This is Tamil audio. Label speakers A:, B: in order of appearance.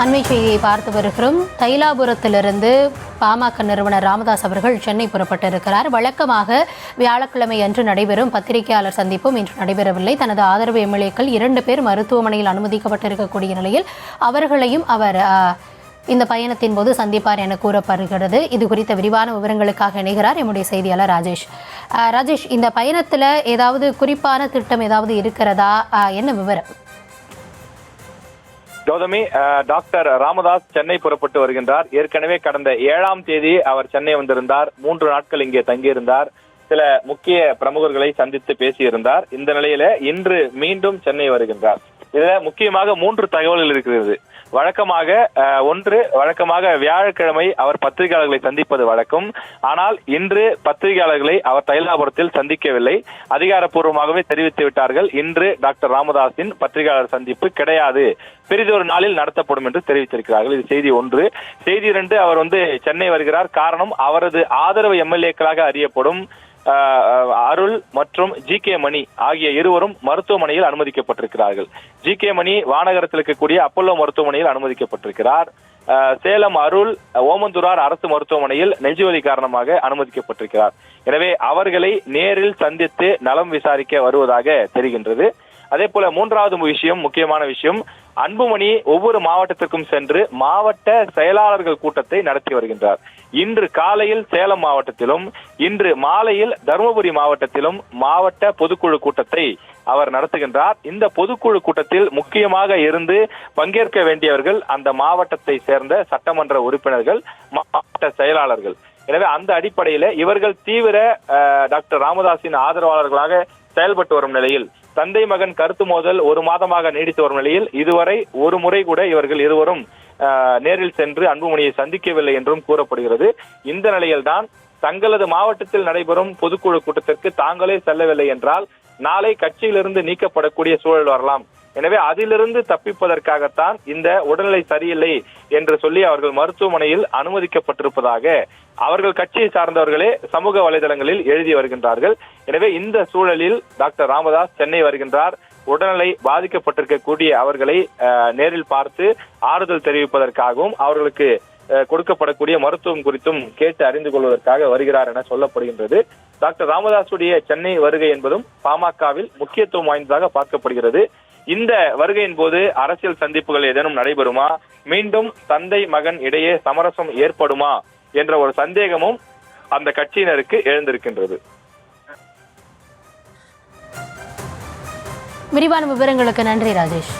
A: அண்மை செய்தியை பார்த்து வருகிறோம். தைலாபுரத்திலிருந்து பாமக நிறுவனர் ராமதாஸ் அவர்கள் சென்னை புறப்பட்டிருக்கிறார். வழக்கமாக வியாழக்கிழமை அன்று நடைபெறும் பத்திரிகையாளர் சந்திப்பும் இன்று நடைபெறவில்லை. தனது ஆதரவு எம்எல்ஏக்கள் 2 பேர் மருத்துவமனையில் அனுமதிக்கப்பட்டிருக்கக்கூடிய நிலையில் அவர்களையும் அவர் இந்த பயணத்தின் போது சந்திப்பார் என கூறப்படுகிறது. இது குறித்த விரிவான விவரங்களுக்காக இணைகிறார் எம்முடைய செய்தியாளர் ராஜேஷ். ராஜேஷ், இந்த பயணத்தில் ஏதாவது குறிப்பான திட்டம் ஏதாவது இருக்கிறதா? என்ன விவரம்?
B: கௌதமி, டாக்டர் ராமதாஸ் சென்னை புறப்பட்டு வருகின்றார். ஏற்கனவே கடந்த 7ஆம் தேதி அவர் சென்னை வந்திருந்தார். 3 நாட்கள் இங்கே தங்கியிருந்தார். சில முக்கிய பிரமுகர்களை சந்தித்து பேசியிருந்தார். இந்த நிலையில இன்று மீண்டும் சென்னை வருகின்றார். இதுல முக்கியமாக 3 தகவல்கள் இருக்கிறது. வழக்கமாக வியாழக்கிழமை அவர் பத்திரிகையாளர்களை சந்திப்பது வழக்கம். ஆனால் இன்று பத்திரிகையாளர்களை அவர் தைலாபுரத்தில் சந்திக்கவில்லை. அதிகாரப்பூர்வமாகவே தெரிவித்து விட்டார்கள், இன்று டாக்டர் ராமதாஸின் பத்திரிகையாளர் சந்திப்பு கிடையாது, பெரிதொரு நாளில் நடத்தப்படும் என்று தெரிவித்திருக்கிறார்கள். இது செய்தி 1. செய்தி 2, அவர் சென்னை வருகிறார். காரணம், அவரது ஆதரவு எம்எல்ஏக்களாக அறியப்படும் அருள் மற்றும் ஜி.கே. மணி ஆகிய இருவரும் மருத்துவமனையில் அனுமதிக்கப்பட்டிருக்கிறார்கள். ஜி.கே. மணி வானகரத்தில் இருக்கக்கூடிய அப்பல்லோ மருத்துவமனையில் அனுமதிக்கப்பட்டிருக்கிறார். சேலம் அருள் ஓமந்தூரார் அரசு மருத்துவமனையில் நெஞ்சுவலி காரணமாக அனுமதிக்கப்பட்டிருக்கிறார். எனவே அவர்களை நேரில் சந்தித்து நலம் விசாரிக்க வருவதாக தெரிகின்றது. அதே போல 3வது விஷயம், முக்கியமான விஷயம், அன்புமணி ஒவ்வொரு மாவட்டத்திற்கும் சென்று மாவட்ட செயலாளர்கள் கூட்டத்தை நடத்தி வருகின்றார். இன்று காலையில் சேலம் மாவட்டத்திலும் இன்று மாலையில் தருமபுரி மாவட்டத்திலும் மாவட்ட பொதுக்குழு கூட்டத்தை அவர் நடத்துகின்றார். இந்த பொதுக்குழு கூட்டத்தில் முக்கியமாக இருந்து பங்கேற்க வேண்டியவர்கள் அந்த மாவட்டத்தை சேர்ந்த சட்டமன்ற உறுப்பினர்கள், மாவட்ட செயலாளர்கள். எனவே அந்த அடிப்படையில இவர்கள் தீவிர டாக்டர் ராமதாஸின் ஆதரவாளர்களாக செயல்பட்டு வரும் நிலையில், தந்தை மகன் கருத்து மோதல் 1 மாதமாக நீடித்து வரும் நிலையில் இதுவரை ஒரு முறை கூட இவர்கள் இருவரும் நேரில் சென்று அன்புமணியை சந்திக்கவில்லை என்றும் கூறப்படுகிறது. இந்த நிலையில்தான் தங்களது மாவட்டத்தில் நடைபெறும் பொதுக்குழு கூட்டத்திற்கு தாங்களே செல்லவில்லை என்றால் நாளை கட்சியிலிருந்து நீக்கப்படக்கூடிய சூழல் வரலாம். எனவே அதிலிருந்து தப்பிப்பதற்காகத்தான் இந்த உடல்நிலை சரியில்லை என்று சொல்லி அவர்கள் மருத்துவமனையில் அனுமதிக்கப்பட்டிருப்பதாக அவர்கள் கட்சியை சார்ந்தவர்களே சமூக வலைதளங்களில் எழுதி வருகின்றார்கள். எனவே இந்த சூழலில் டாக்டர் ராமதாஸ் சென்னை வருகின்றார். உடல்நிலை பாதிக்கப்பட்டிருக்கக்கூடிய அவர்களை நேரில் பார்த்து ஆறுதல் தெரிவிப்பதற்காகவும் அவர்களுக்கு கொடுக்கப்படக்கூடிய மருத்துவம் குறித்தும் கேட்டு அறிந்து கொள்வதற்காக வருகிறார் என சொல்லப்படுகின்றது. டாக்டர் ராமதாசுடைய சென்னை வருகை என்பதும் பாமகவில் முக்கியத்துவம் வாய்ந்ததாக பார்க்கப்படுகிறது. இந்த வருகையின் போது அரசியல் சந்திப்புகள் ஏதேனும் நடைபெறுமா, மீண்டும் தந்தை மகன் இடையே சமரசம் ஏற்படுமா என்ற ஒரு சந்தேகமும் அந்த கட்சியினருக்கு எழுந்திருக்கின்றது.
A: விரிவான விவரங்களுக்கு நன்றி ராஜேஷ்.